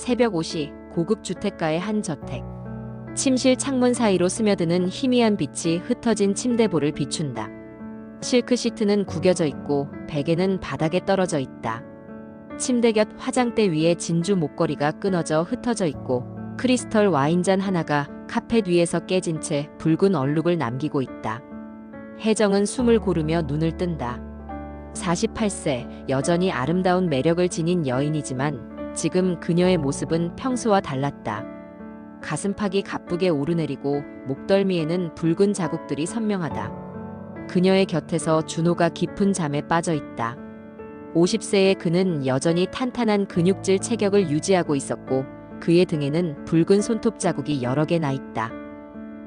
새벽 5시 고급 주택가의 한 저택. 침실 창문 사이로 스며드는 희미한 빛이 흩어진 침대볼을 비춘다. 실크 시트는 구겨져 있고 베개는 바닥에 떨어져 있다. 침대 곁 화장대 위에 진주 목걸이가 끊어져 흩어져 있고 크리스털 와인잔 하나가 카펫 위에서 깨진 채 붉은 얼룩을 남기고 있다. 혜정은 숨을 고르며 눈을 뜬다. 48세, 여전히 아름다운 매력을 지닌 여인이지만 지금 그녀의 모습은 평소와 달랐다. 가슴팍이 가쁘게 오르내리고 목덜미에는 붉은 자국들이 선명하다. 그녀의 곁에서 준호가 깊은 잠에 빠져 있다. 50세의 그는 여전히 탄탄한 근육질 체격을 유지하고 있었고 그의 등에는 붉은 손톱 자국이 여러 개 나 있다.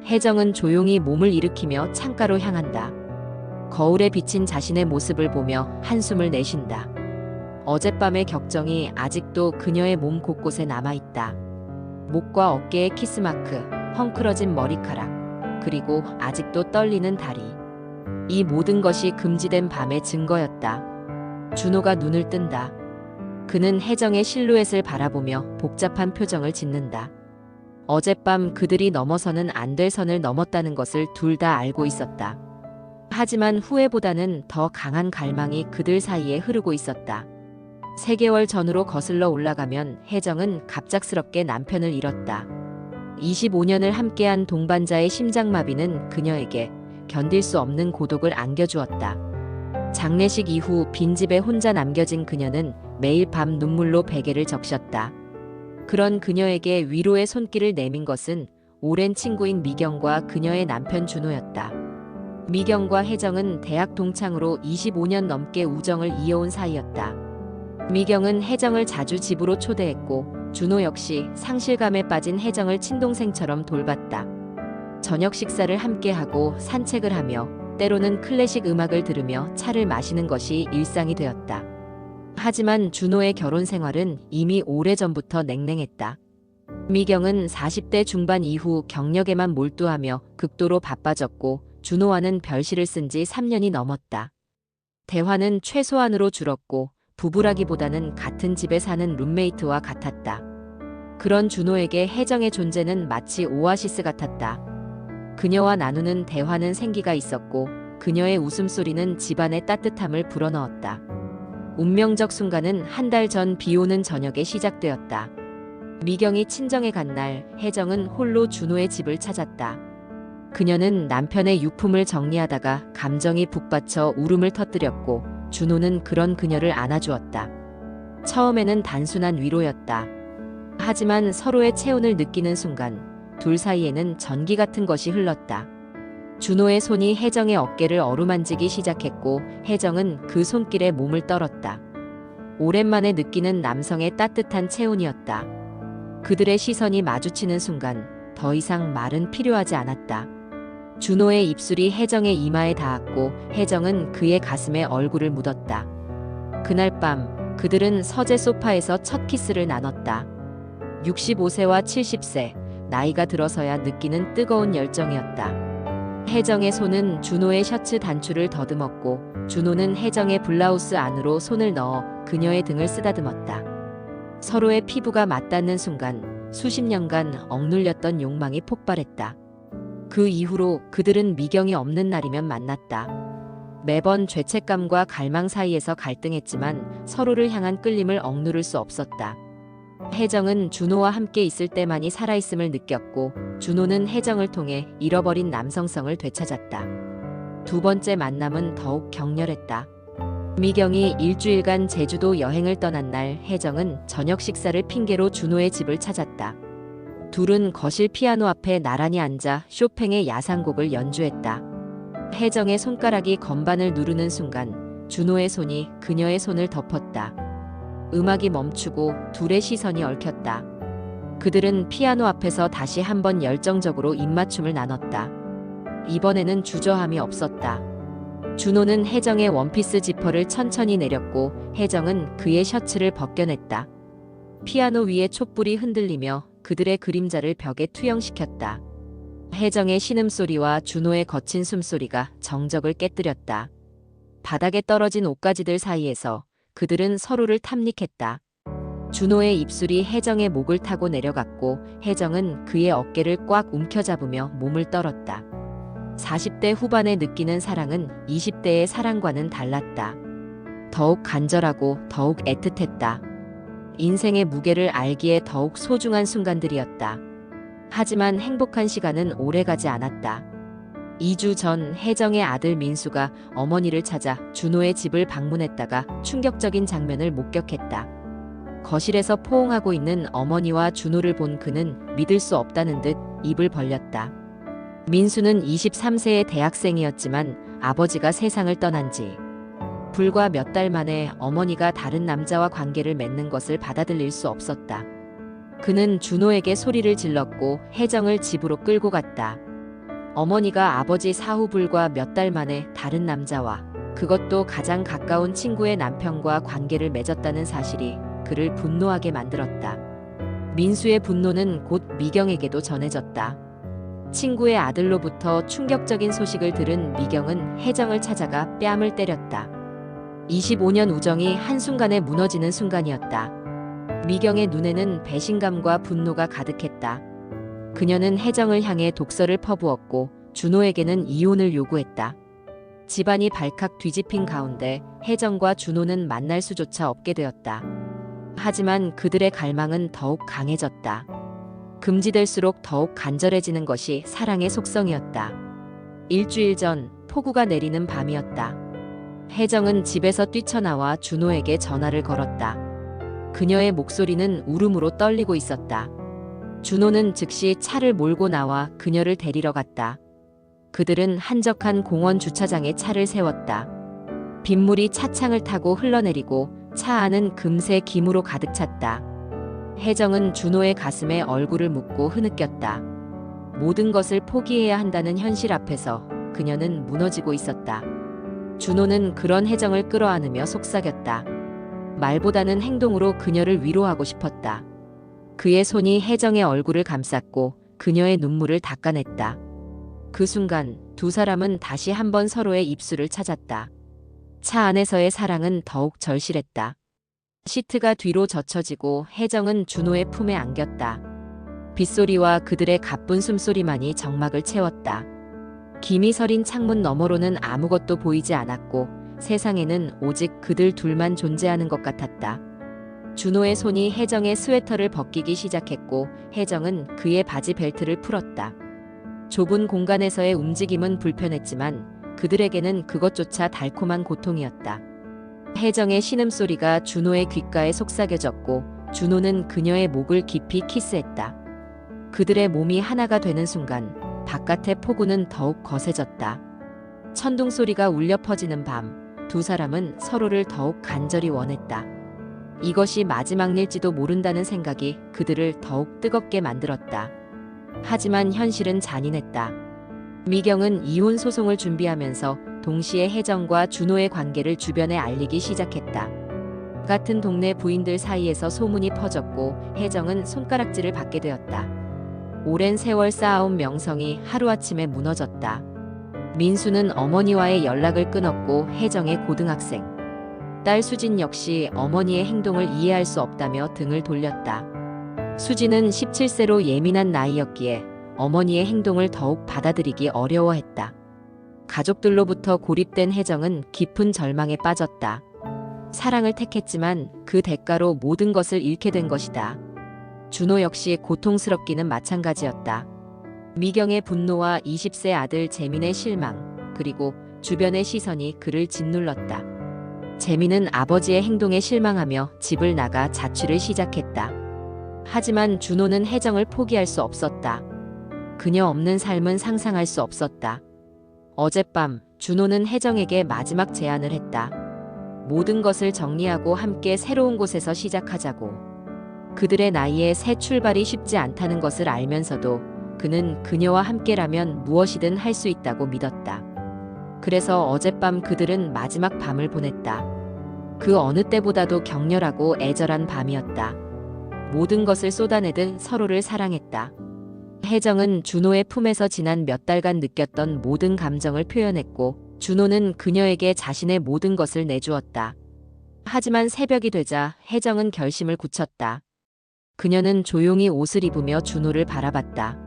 혜정은 조용히 몸을 일으키며 창가로 향한다. 거울에 비친 자신의 모습을 보며 한숨을 내쉰다. 어젯밤의 격정이 아직도 그녀의 몸 곳곳에 남아있다. 목과 어깨에 키스마크, 헝클어진 머리카락, 그리고 아직도 떨리는 다리. 이 모든 것이 금지된 밤의 증거였다. 준호가 눈을 뜬다. 그는 혜정의 실루엣을 바라보며 복잡한 표정을 짓는다. 어젯밤 그들이 넘어서는 안 될 선을 넘었다는 것을 둘 다 알고 있었다. 하지만 후회보다는 더 강한 갈망이 그들 사이에 흐르고 있었다. 3개월 전으로 거슬러 올라가면 혜정은 갑작스럽게 남편을 잃었다. 25년을 함께한 동반자의 심장마비는 그녀에게 견딜 수 없는 고독을 안겨주었다. 장례식 이후 빈집에 혼자 남겨진 그녀는 매일 밤 눈물로 베개를 적셨다. 그런 그녀에게 위로의 손길을 내민 것은 오랜 친구인 미경과 그녀의 남편 준호였다. 미경과 혜정은 대학 동창으로 25년 넘게 우정을 이어온 사이였다. 미경은 혜정을 자주 집으로 초대했고 준호 역시 상실감에 빠진 혜정을 친동생처럼 돌봤다. 저녁 식사를 함께하고 산책을 하며 때로는 클래식 음악을 들으며 차를 마시는 것이 일상이 되었다. 하지만 준호의 결혼 생활은 이미 오래전부터 냉랭했다. 미경은 40대 중반 이후 경력에만 몰두하며 극도로 바빠졌고 준호와는 별실을 쓴 지 3년이 넘었다. 대화는 최소한으로 줄었고 부부라기보다는 같은 집에 사는 룸메이트와 같았다. 그런 준호에게 혜정의 존재는 마치 오아시스 같았다. 그녀와 나누는 대화는 생기가 있었고 그녀의 웃음소리는 집안의 따뜻함을 불어넣었다. 운명적 순간은 한 달 전 비오는 저녁에 시작되었다. 미경이 친정에 간 날 혜정은 홀로 준호의 집을 찾았다. 그녀는 남편의 유품을 정리하다가 감정이 북받쳐 울음을 터뜨렸고 준호는 그런 그녀를 안아주었다. 처음에는 단순한 위로였다. 하지만 서로의 체온을 느끼는 순간 둘 사이에는 전기 같은 것이 흘렀다. 준호의 손이 혜정의 어깨를 어루만지기 시작했고 혜정은 그 손길에 몸을 떨었다. 오랜만에 느끼는 남성의 따뜻한 체온이었다. 그들의 시선이 마주치는 순간 더 이상 말은 필요하지 않았다. 준호의 입술이 혜정의 이마에 닿았고 혜정은 그의 가슴에 얼굴을 묻었다. 그날 밤 그들은 서재 소파에서 첫 키스를 나눴다. 65세와 70세, 나이가 들어서야 느끼는 뜨거운 열정이었다. 혜정의 손은 준호의 셔츠 단추를 더듬었고 준호는 혜정의 블라우스 안으로 손을 넣어 그녀의 등을 쓰다듬었다. 서로의 피부가 맞닿는 순간 수십 년간 억눌렸던 욕망이 폭발했다. 그 이후로 그들은 미경이 없는 날이면 만났다. 매번 죄책감과 갈망 사이에서 갈등했지만 서로를 향한 끌림을 억누를 수 없었다. 혜정은 준호와 함께 있을 때만이 살아있음을 느꼈고 준호는 혜정을 통해 잃어버린 남성성을 되찾았다. 두 번째 만남은 더욱 격렬했다. 미경이 일주일간 제주도 여행을 떠난 날 혜정은 저녁 식사를 핑계로 준호의 집을 찾았다. 둘은 거실 피아노 앞에 나란히 앉아 쇼팽의 야상곡을 연주했다. 혜정의 손가락이 건반을 누르는 순간 준호의 손이 그녀의 손을 덮었다. 음악이 멈추고 둘의 시선이 얽혔다. 그들은 피아노 앞에서 다시 한번 열정적으로 입맞춤을 나눴다. 이번에는 주저함이 없었다. 준호는 혜정의 원피스 지퍼를 천천히 내렸고 혜정은 그의 셔츠를 벗겨냈다. 피아노 위에 촛불이 흔들리며 그들의 그림자를 벽에 투영시켰다. 혜정의 신음소리와 준호의 거친 숨소리가 정적을 깨뜨렸다. 바닥에 떨어진 옷가지들 사이에서 그들은 서로를 탐닉했다. 준호의 입술이 혜정의 목을 타고 내려갔고 혜정은 그의 어깨를 꽉 움켜잡으며 몸을 떨었다. 40대 후반에 느끼는 사랑은 20대의 사랑과는 달랐다. 더욱 간절하고 더욱 애틋했다. 인생의 무게를 알기에 더욱 소중한 순간들이었다. 하지만 행복한 시간은 오래가지 않았다. 2주 전 혜정의 아들 민수가 어머니를 찾아 준호의 집을 방문했다가 충격적인 장면을 목격했다. 거실에서 포옹하고 있는 어머니와 준호를 본 그는 믿을 수 없다는 듯 입을 벌렸다. 민수는 23세의 대학생이었지만 아버지가 세상을 떠난 지 불과 몇 달 만에 어머니가 다른 남자와 관계를 맺는 것을 받아들일 수 없었다. 그는 준호에게 소리를 질렀고 혜정을 집으로 끌고 갔다. 어머니가 아버지 사후 불과 몇 달 만에 다른 남자와 그것도 가장 가까운 친구의 남편과 관계를 맺었다는 사실이 그를 분노하게 만들었다. 민수의 분노는 곧 미경에게도 전해졌다. 친구의 아들로부터 충격적인 소식을 들은 미경은 혜정을 찾아가 뺨을 때렸다. 25년 우정이 한순간에 무너지는 순간이었다. 미경의 눈에는 배신감과 분노가 가득했다. 그녀는 혜정을 향해 독서를 퍼부었고 준호에게는 이혼을 요구했다. 집안이 발칵 뒤집힌 가운데 혜정과 준호는 만날 수조차 없게 되었다. 하지만 그들의 갈망은 더욱 강해졌다. 금지될수록 더욱 간절해지는 것이 사랑의 속성이었다. 일주일 전 폭우가 내리는 밤이었다. 혜정은 집에서 뛰쳐나와 준호에게 전화를 걸었다. 그녀의 목소리는 울음으로 떨리고 있었다. 준호는 즉시 차를 몰고 나와 그녀를 데리러 갔다. 그들은 한적한 공원 주차장에 차를 세웠다. 빗물이 차창을 타고 흘러내리고 차 안은 금세 김으로 가득 찼다. 혜정은 준호의 가슴에 얼굴을 묻고 흐느꼈다. 모든 것을 포기해야 한다는 현실 앞에서 그녀는 무너지고 있었다. 준호는 그런 혜정을 끌어안으며 속삭였다. 말보다는 행동으로 그녀를 위로하고 싶었다. 그의 손이 혜정의 얼굴을 감쌌고 그녀의 눈물을 닦아냈다. 그 순간 두 사람은 다시 한번 서로의 입술을 찾았다. 차 안에서의 사랑은 더욱 절실했다. 시트가 뒤로 젖혀지고 혜정은 준호의 품에 안겼다. 빗소리와 그들의 가쁜 숨소리만이 정막을 채웠다. 김이 서린 창문 너머로는 아무것도 보이지 않았고 세상에는 오직 그들 둘만 존재하는 것 같았다. 준호의 손이 혜정의 스웨터를 벗기기 시작했고 혜정은 그의 바지 벨트를 풀었다. 좁은 공간에서의 움직임은 불편했지만 그들에게는 그것조차 달콤한 고통이었다. 혜정의 신음소리가 준호의 귓가에 속삭여졌고 준호는 그녀의 목을 깊이 키스했다. 그들의 몸이 하나가 되는 순간 바깥의 폭우는 더욱 거세졌다. 천둥 소리가 울려 퍼지는 밤, 두 사람은 서로를 더욱 간절히 원했다. 이것이 마지막 일지도 모른다는 생각이 그들을 더욱 뜨겁게 만들었다. 하지만 현실은 잔인했다. 미경은 이혼 소송을 준비하면서 동시에 혜정과 준호의 관계를 주변에 알리기 시작했다. 같은 동네 부인들 사이에서 소문이 퍼졌고 혜정은 손가락질을 받게 되었다. 오랜 세월 쌓아온 명성이 하루아침에 무너졌다. 민수는 어머니와의 연락을 끊었고 혜정의 고등학생 딸 수진 역시 어머니의 행동을 이해할 수 없다며 등을 돌렸다. 수진은 17세로 예민한 나이였기에 어머니의 행동을 더욱 받아들이기 어려워했다. 가족들로부터 고립된 혜정은 깊은 절망에 빠졌다. 사랑을 택했지만 그 대가로 모든 것을 잃게 된 것이다. 준호 역시 고통스럽기는 마찬가지였다. 미경의 분노와 20세 아들 재민의 실망, 그리고 주변의 시선이 그를 짓눌렀다. 재민은 아버지의 행동에 실망하며 집을 나가 자취를 시작했다. 하지만 준호는 혜정을 포기할 수 없었다. 그녀 없는 삶은 상상할 수 없었다. 어젯밤 준호는 혜정에게 마지막 제안을 했다. 모든 것을 정리하고 함께 새로운 곳에서 시작하자고. 그들의 나이에 새 출발이 쉽지 않다는 것을 알면서도 그는 그녀와 함께라면 무엇이든 할 수 있다고 믿었다. 그래서 어젯밤 그들은 마지막 밤을 보냈다. 그 어느 때보다도 격렬하고 애절한 밤이었다. 모든 것을 쏟아내듯 서로를 사랑했다. 혜정은 준호의 품에서 지난 몇 달간 느꼈던 모든 감정을 표현했고 준호는 그녀에게 자신의 모든 것을 내주었다. 하지만 새벽이 되자 혜정은 결심을 굳혔다. 그녀는 조용히 옷을 입으며 준호를 바라봤다.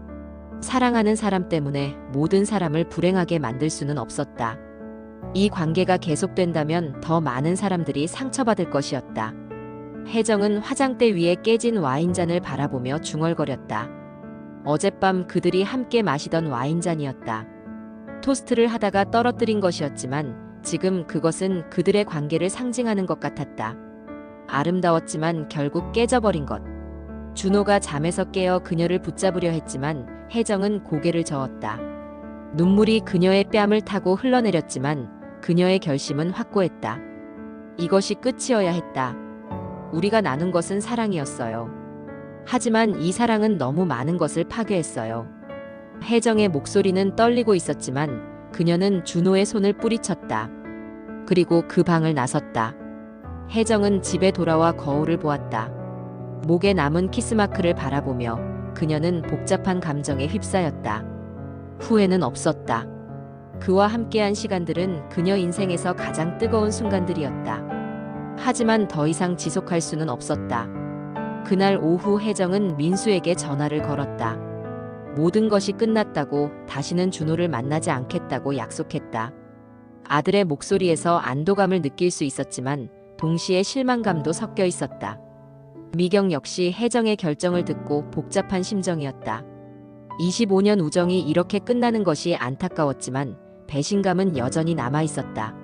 사랑하는 사람 때문에 모든 사람을 불행하게 만들 수는 없었다. 이 관계가 계속된다면 더 많은 사람들이 상처받을 것이었다. 혜정은 화장대 위에 깨진 와인잔을 바라보며 중얼거렸다. 어젯밤 그들이 함께 마시던 와인잔이었다. 토스트를 하다가 떨어뜨린 것이었지만 지금 그것은 그들의 관계를 상징하는 것 같았다. 아름다웠지만 결국 깨져버린 것. 준호가 잠에서 깨어 그녀를 붙잡으려 했지만 혜정은 고개를 저었다. 눈물이 그녀의 뺨을 타고 흘러내렸지만 그녀의 결심은 확고했다. 이것이 끝이어야 했다. 우리가 나눈 것은 사랑이었어요. 하지만 이 사랑은 너무 많은 것을 파괴했어요. 혜정의 목소리는 떨리고 있었지만 그녀는 준호의 손을 뿌리쳤다. 그리고 그 방을 나섰다. 혜정은 집에 돌아와 거울을 보았다. 목에 남은 키스마크를 바라보며 그녀는 복잡한 감정에 휩싸였다. 후회는 없었다. 그와 함께한 시간들은 그녀 인생에서 가장 뜨거운 순간들이었다. 하지만 더 이상 지속할 수는 없었다. 그날 오후 혜정은 민수에게 전화를 걸었다. 모든 것이 끝났다고, 다시는 준호를 만나지 않겠다고 약속했다. 아들의 목소리에서 안도감을 느낄 수 있었지만 동시에 실망감도 섞여 있었다. 미경 역시 혜정의 결정을 듣고 복잡한 심정이었다. 25년 우정이 이렇게 끝나는 것이 안타까웠지만 배신감은 여전히 남아 있었다.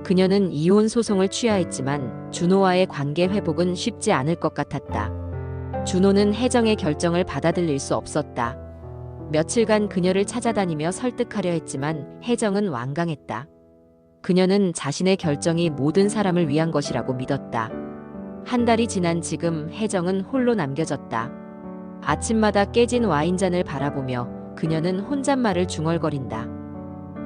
그녀는 이혼 소송을 취하했지만 준호와의 관계 회복은 쉽지 않을 것 같았다. 준호는 혜정의 결정을 받아들일 수 없었다. 며칠간 그녀를 찾아다니며 설득하려 했지만 혜정은 완강했다. 그녀는 자신의 결정이 모든 사람을 위한 것이라고 믿었다. 한 달이 지난 지금 혜정은 홀로 남겨졌다. 아침마다 깨진 와인잔을 바라보며 그녀는 혼잣말을 중얼거린다.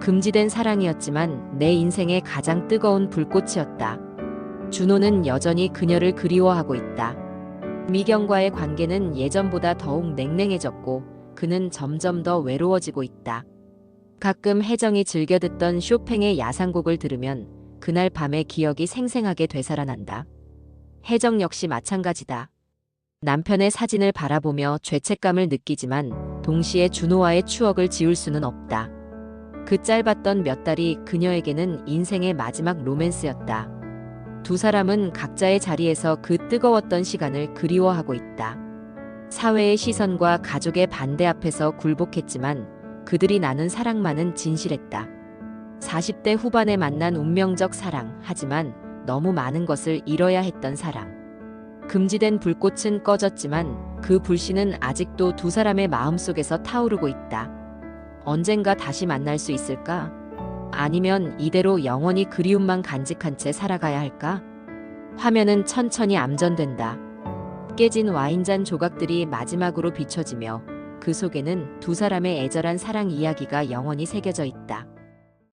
금지된 사랑이었지만 내 인생의 가장 뜨거운 불꽃이었다. 준호는 여전히 그녀를 그리워하고 있다. 미경과의 관계는 예전보다 더욱 냉랭해졌고 그는 점점 더 외로워지고 있다. 가끔 혜정이 즐겨 듣던 쇼팽의 야상곡을 들으면 그날 밤의 기억이 생생하게 되살아난다. 혜정 역시 마찬가지다. 남편의 사진을 바라보며 죄책감을 느끼지만 동시에 준호와의 추억을 지울 수는 없다. 그 짧았던 몇 달이 그녀에게는 인생의 마지막 로맨스였다. 두 사람은 각자의 자리에서 그 뜨거웠던 시간을 그리워하고 있다. 사회의 시선과 가족의 반대 앞에서 굴복했지만 그들이 나눈 사랑만은 진실했다. 40대 후반에 만난 운명적 사랑, 하지만 너무 많은 것을 잃어야 했던 사랑. 금지된 불꽃은 꺼졌지만 그 불씨는 아직도 두 사람의 마음속에서 타오르고 있다. 언젠가 다시 만날 수 있을까? 아니면 이대로 영원히 그리움만 간직한 채 살아가야 할까? 화면은 천천히 암전된다. 깨진 와인잔 조각들이 마지막으로 비춰지며 그 속에는 두 사람의 애절한 사랑 이야기가 영원히 새겨져 있다.